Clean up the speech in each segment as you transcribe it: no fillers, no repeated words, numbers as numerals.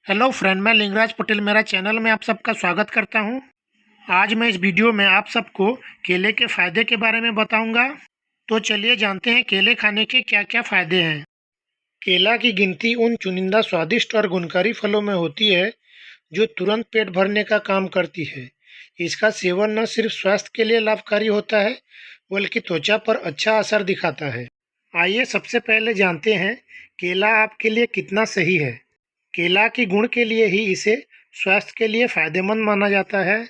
Hello friend, मैं लिंगराज पटेल मेरा channel में आप सबका स्वागत करता हूं। आज मैं इस वीडियो में आप सबको केले के फ़ायदे के बारे में बताऊंगा। तो चलिए जानते हैं केले खाने के क्या क्या फ़ायदे हैं। केला की गिनती उन चुनिंदा स्वादिष्ट और गुणकारी फलों में होती है जो तुरंत पेट भरने का काम करती है। इसका सेवन न सिर्फ स्वास्थ्य के लिए लाभकारी होता है बल्कि त्वचा पर अच्छा असर दिखाता है। आइए सबसे पहले जानते हैं केला आपके लिए कितना सही है। केला की गुण के लिए ही इसे स्वास्थ्य के लिए फायदेमंद माना जाता है।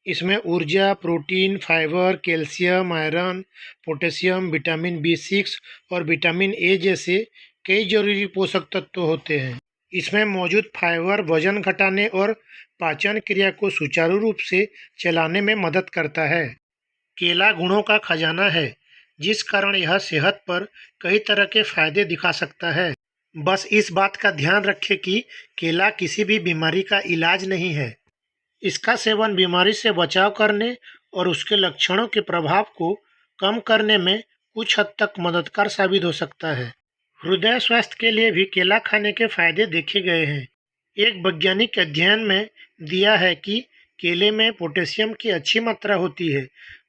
इसमें ऊर्जा, protein, fibre, calcium, iron, potassium, vitamin B 6 और विटामिन ए जैसे कई जरूरी पोषक तत्व होते हैं। इसमें मौजूद फाइबर वजन घटाने और पाचन क्रिया को सुचारू रूप से चलाने में मदद करता है। केला गुणों का खजाना है, जिस कारण यह सेहत पर कई तरह के फायदे दिखा सकता है। बस इस बात का ध्यान रखें कि केला किसी भी बीमारी का इलाज नहीं है। इसका सेवन बीमारी से बचाव करने और उसके लक्षणों के प्रभाव को कम करने में कुछ हद तक मददगार साबित हो सकता है। हृदय स्वास्थ्य के लिए भी केला खाने के फायदे देखे गए हैं। एक वैज्ञानिक अध्ययन में दिया है कि केले में पोटेशियम की अच्छी मात्रा होती है,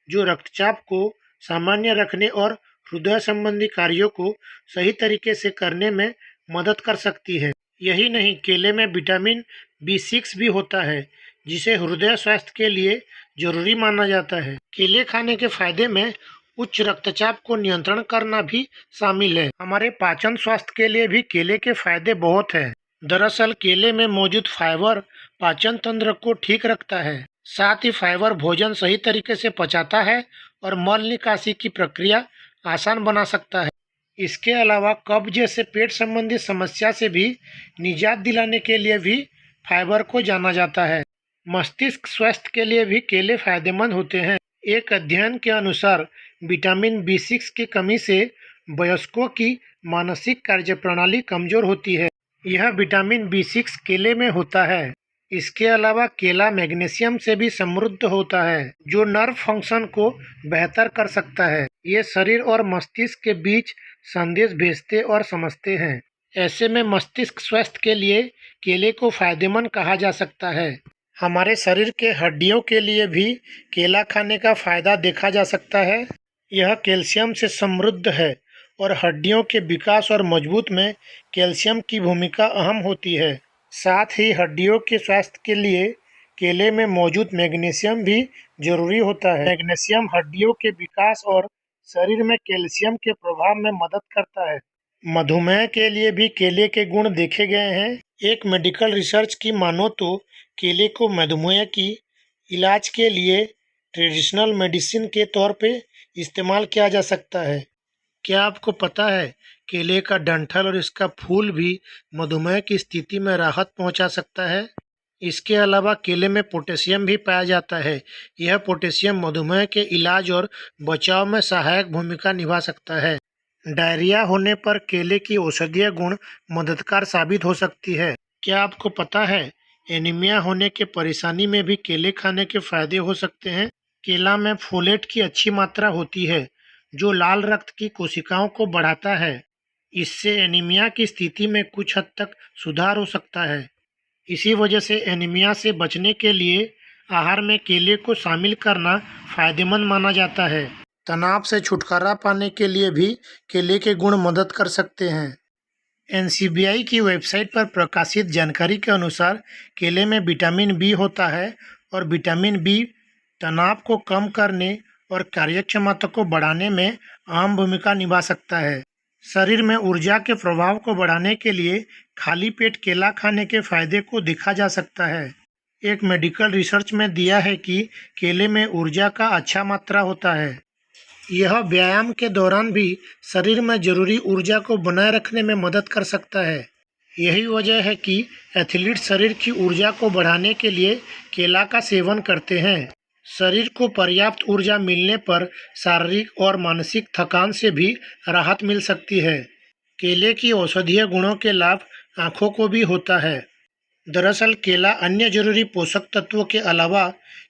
जो रक्तचाप को सामान्य रखने और हृदय संबंधी कार्यों को सही तरीके से करने में मदद कर सकती है। यही नहीं, केले में विटामिन बी 6 भी होता है, जिसे हृदय स्वास्थ्य के लिए जरूरी माना जाता है। केले खाने के फायदे में उच्च रक्तचाप को नियंत्रण करना भी शामिल है। हमारे पाचन स्वास्थ्य के लिए भी केले के फायदे बहुत हैं। दरअसल केले में मौजूद फाइबर पाचन तंत्र को ठीक रखता है। साथ ही फाइबर भोजन सही तरीके से पचाता है और मल निकासी की प्रक्रिया आसान बना सकता है। इसके अलावा कब्ज जैसे पेट संबंधी समस्या से भी निजात दिलाने के लिए भी फाइबर को जाना जाता है। मस्तिष्क स्वास्थ्य के लिए भी केले फायदेमंद होते हैं। एक अध्ययन के अनुसार विटामिन बी 6 की कमी से वयस्कों की मानसिक कार्यप्रणाली कमजोर होती है। यह विटामिन बी 6 केले में होता है। इसके अलावा केला मैग्नीशियम से भी समृद्ध होता है, जो नर्व फंक्शन को बेहतर कर सकता है। ये शरीर और मस्तिष्क के बीच संदेश भेजते और समझते हैं। ऐसे में मस्तिष्क स्वास्थ्य के लिए केले को फायदेमंद कहा जा सकता है। हमारे शरीर के हड्डियों के लिए भी केला खाने का फायदा देखा जा सकता है। यह कैल्शियम से समृद्ध है और हड्डियों के विकास और मजबूत में कैल्शियम की भूमिका अहम होती है। साथ ही हड्डियों के स्वास्थ्य के लिए केले में मौजूद मैग्नीशियम भी जरूरी होता है। मैग्नीशियम हड्डियों के विकास और शरीर में कैल्शियम के प्रभाव में मदद करता है। मधुमेह के लिए भी केले के गुण देखे गए हैं। एक मेडिकल रिसर्च की मानो तो केले को मधुमेह की इलाज के लिए ट्रेडिशनल मेडिसिन के तौर पे इस्तेमाल किया जा सकता है। क्या आपको पता है केले का डंठल और इसका फूल भी मधुमेह की स्थिति में राहत पहुंचा सकता है। इसके अलावा केले में पोटेशियम भी पाया जाता है। यह पोटेशियम मधुमेह के इलाज और बचाव में सहायक भूमिका निभा सकता है। डायरिया होने पर केले की औषधीय गुण मददगार साबित हो सकती है। क्या आपको पता है एनीमिया होने के परेशानी में भी केले खाने के फायदे हो सकते हैं। केला में फोलेट की अच्छी मात्रा होती है, जो लाल रक्त की कोशिकाओं को बढ़ाता है। इससे एनीमिया की स्थिति में कुछ हद तक सुधार हो सकता है। इसी वजह से एनीमिया से बचने के लिए आहार में केले को शामिल करना फायदेमंद माना जाता है। तनाव से छुटकारा पाने के लिए भी केले के गुण मदद कर सकते हैं। NCBI की वेबसाइट पर प्रकाशित जानकारी के अनुसार केले में विटामिन बी होता है और विटामिन बी तनाव को कम करने और कार्यक्षमता को बढ़ाने में अहम भूमिका निभा सकता है। शरीर में ऊर्जा के प्रभाव को बढ़ाने के लिए खाली पेट केला खाने के फायदे को देखा जा सकता है। एक मेडिकल रिसर्च में दिया है कि केले में ऊर्जा का अच्छा मात्रा होता है। यह व्यायाम के दौरान भी शरीर में जरूरी ऊर्जा को बनाए रखने में मदद कर सकता है। यही वजह है कि एथलीट शरीर की ऊर्जा को बढ़ाने के लिए केला का सेवन करते हैं। शरीर को पर्याप्त ऊर्जा मिलने पर शारीरिक और मानसिक थकान से भी राहत मिल सकती है। केले की औषधीय गुणों के लाभ आँखों को भी होता है। दरअसल केला अन्य जरूरी पोषक तत्वों के अलावा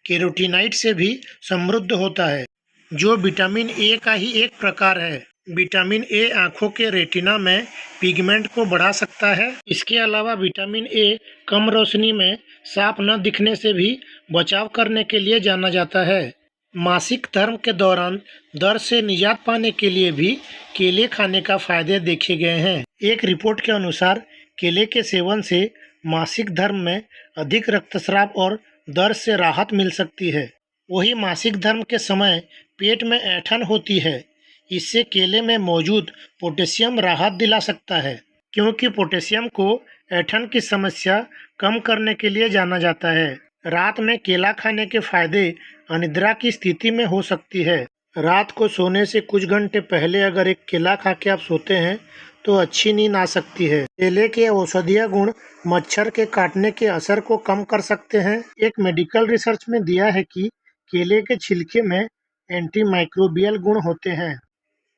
कैरोटीनॉइड से भी समृद्ध होता है, जो विटामिन ए का ही एक प्रकार है। विटामिन ए आँखों के रेटिना में पिगमेंट को बढ़ा सकता है। इसके अलावा विटामिन ए कम रोशनी में साफ न दिखने से भी बचाव करने के लिए जाना जाता है। मासिक धर्म के दौरान दर्द से निजात पाने के लिए भी केले खाने का फायदे देखे गए हैं। एक रिपोर्ट के अनुसार केले के सेवन से मासिक धर्म में अधिक रक्तस्राव और दर्द से राहत मिल सकती है। वही मासिक धर्म के समय पेट में ऐंठन होती है, इससे केले में मौजूद पोटेशियम राहत दिला सकता है, क्योंकि पोटेशियम को ऐंठन की समस्या कम करने के लिए जाना जाता है। रात में केला खाने के फायदे अनिद्रा की स्थिति में हो सकती है। रात को सोने से कुछ घंटे पहले अगर एक केला खा के आप सोते हैं तो अच्छी नींद आ सकती है। केले के औषधीय गुण मच्छर के काटने के असर को कम कर सकते हैं। एक मेडिकल रिसर्च में दिया है कि केले के छिलके में एंटीमाइक्रोबियल गुण होते हैं।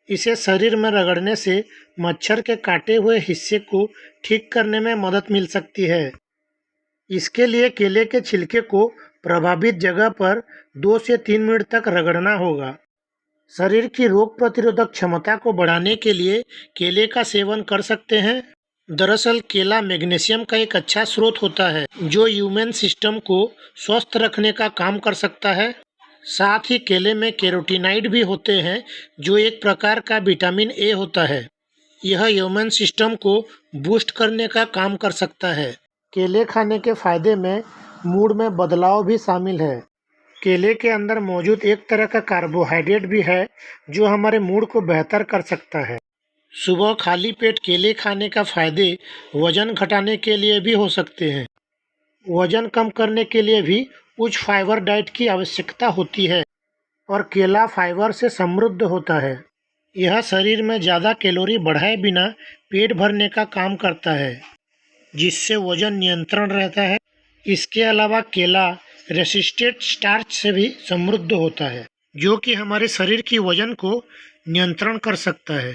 इसे शरीर में रगड़ने से मच्छर के काटे हुए हिस्से को ठीक करने में मदद मिल सकती है। इसके लिए केले के छिलके को प्रभावित जगह पर 2 से 3 मिनट तक रगड़ना होगा। शरीर की रोग प्रतिरोधक क्षमता को बढ़ाने के लिए केले का सेवन कर सकते हैं। दरअसल केला मैग्नीशियम का एक अच्छा स्रोत होता है, जो इम्यून सिस्टम को स्वस्थ रखने का काम कर सकता है। साथ ही केले में कैरोटीनॉइड भी होते हैं, जो एक प्रकार का विटामिन ए होता है। यह इम्यून सिस्टम को बूस्ट करने का काम कर सकता है। केले खाने के फायदे में मूड में बदलाव भी शामिल है। केले के अंदर मौजूद एक तरह का कार्बोहाइड्रेट भी है, जो हमारे मूड को बेहतर कर सकता है। सुबह खाली पेट केले खाने का फायदे वजन घटाने के लिए भी हो सकते हैं। वजन कम करने के लिए भी उच्च फाइबर डाइट की आवश्यकता होती है, और केला फाइबर से समृद्ध होता है। यह शरीर में ज़्यादा कैलोरी बढ़ाए बिना पेट भरने का काम करता है, जिससे वजन नियंत्रण रहता है। इसके अलावा केला रेसिस्टेंट स्टार्च से भी समृद्ध होता है, जो कि हमारे शरीर की वजन को नियंत्रण कर सकता है।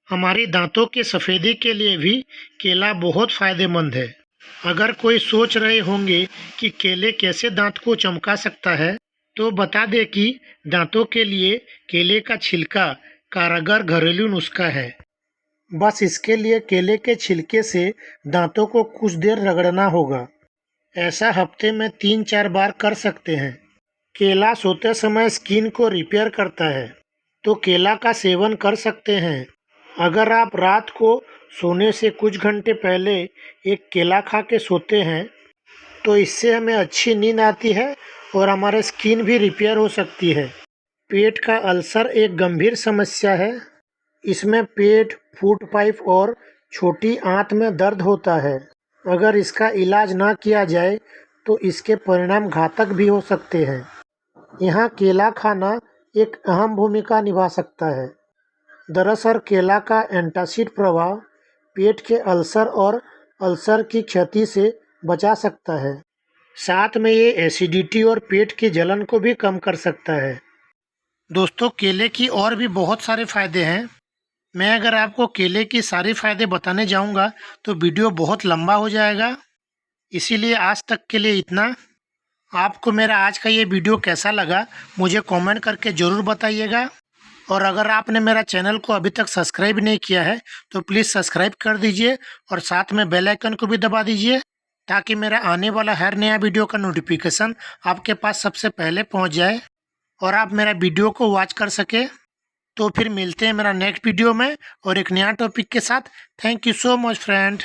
हमारी दांतों के सफ़ेदी के लिए भी केला बहुत फ़ायदेमंद है। अगर कोई सोच रहे होंगे कि केले कैसे दांत को चमका सकता है, तो बता दें कि दांतों के लिए केले का छिलका कारगर घरेलू नुस्खा है। बस इसके लिए केले के छिलके से दांतों को कुछ देर रगड़ना होगा। ऐसा हफ्ते में 3-4 बार कर सकते हैं। केला सोते समय स्किन को रिपेयर करता है, तो केला का सेवन कर सकते हैं। अगर आप रात को सोने से कुछ घंटे पहले एक केला खा के सोते हैं, तो इससे हमें अच्छी नींद आती है और हमारे स्किन भी रिपेयर हो सकती है। पेट का अल्सर एक गंभीर समस्या है। इसमें पेट, फूड पाइप और छोटी आंत में दर्द होता है। अगर इसका इलाज ना किया जाए तो इसके परिणाम घातक भी हो सकते हैं। यहाँ केला खाना एक अहम भूमिका निभा सकता है। दरअसल केला का एंटासिड प्रभाव पेट के अल्सर और अल्सर की क्षति से बचा सकता है। साथ में ये एसिडिटी और पेट की जलन को भी कम कर सकता है। दोस्तों, केले की और भी बहुत सारे फ़ायदे हैं। मैं अगर आपको केले की सारी फ़ायदे बताने जाऊंगा तो वीडियो बहुत लंबा हो जाएगा, इसीलिए आज तक के लिए इतना। आपको मेरा आज का ये वीडियो कैसा लगा मुझे कमेंट करके ज़रूर बताइएगा, और अगर आपने मेरा चैनल को अभी तक सब्सक्राइब नहीं किया है तो प्लीज़ सब्सक्राइब कर दीजिए और साथ में बेल आइकन को भी दबा दीजिए, ताकि मेरा आने वाला हर नया वीडियो का नोटिफिकेशन आपके पास सबसे पहले पहुंच जाए और आप मेरा वीडियो को वॉच कर सके। तो फिर मिलते हैं मेरा नेक्स्ट वीडियो में और एक नया टॉपिक के साथ। Thank you so much friend.